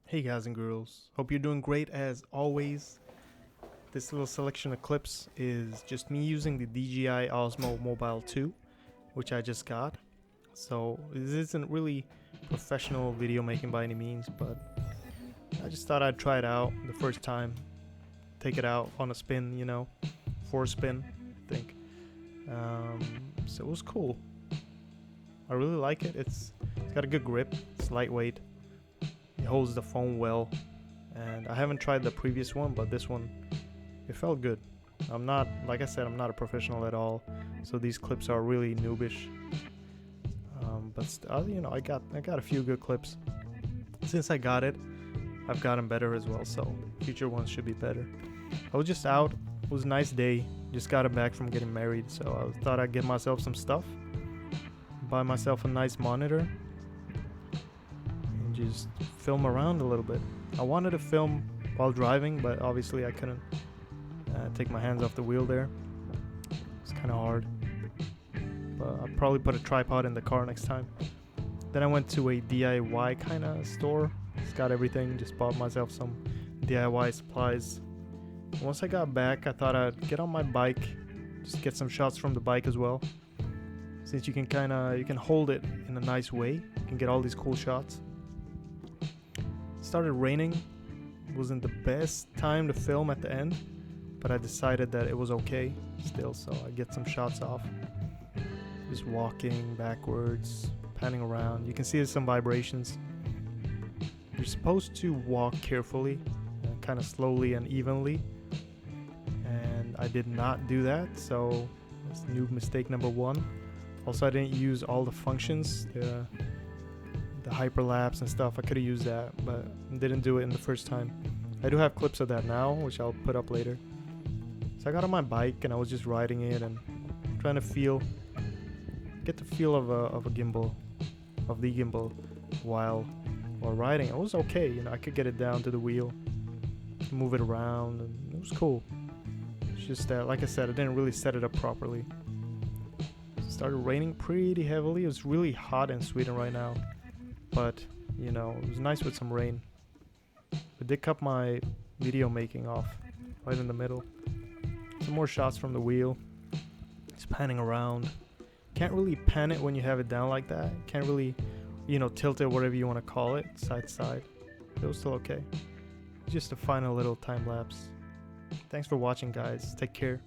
Hey guys and girls, hope you're doing great as always. This little selection of clips is just me using the DJI Osmo Mobile 2, which I just got. So this isn't really professional video making by any means, but I just thought I'd try it out the first time. Take it out on a spin, 4 spin, I think. So it was cool. I really like it. It's got a good grip, it's lightweight. It holds the phone well, and I haven't tried the previous one, but this one, it felt good. Like I said, I'm not a professional at all, so these clips are really noobish. I got a few good clips. Since I got it, I've gotten better as well, so future ones should be better. I was just out. It was a nice day. Just got back from getting married, so I thought I'd get myself some stuff. Buy myself a nice monitor. Just film around a little bit. I wanted to film while driving, but obviously I couldn't take my hands off the wheel there. It's kind of hard, but I'll probably put a tripod in the car next time. Then I went to a DIY kind of store. It's got everything. Just bought myself some DIY supplies. Once I got back, I thought I'd get on my bike, just get some shots from the bike as well, since you can hold it in a nice way. You can get all these cool shots. Started raining. It wasn't the best time to film at the end, but I decided that it was okay still, so I get some shots off. Just walking backwards, panning around. You can see there's some vibrations. You're supposed to walk carefully, kind of slowly and evenly, and I did not do that, so that's new mistake number 1. Also, I didn't use all the functions, the hyperlapse and stuff. I could have used that, but didn't do it in the first time. I do have clips of that now, which I'll put up later. So I got on my bike and I was just riding it and trying to get the feel of the gimbal while riding. It was okay, I could get it down to the wheel, move it around, and it was cool. It's just that, like I said, I didn't really set it up properly. It started raining pretty heavily. It was really hot in Sweden right now. But, it was nice with some rain. It did cut my video making off right in the middle. Some more shots from the wheel. It's panning around. Can't really pan it when you have it down like that. Can't really, tilt it, whatever you want to call it, side to side. It was still okay. Just a final little time lapse. Thanks for watching, guys. Take care.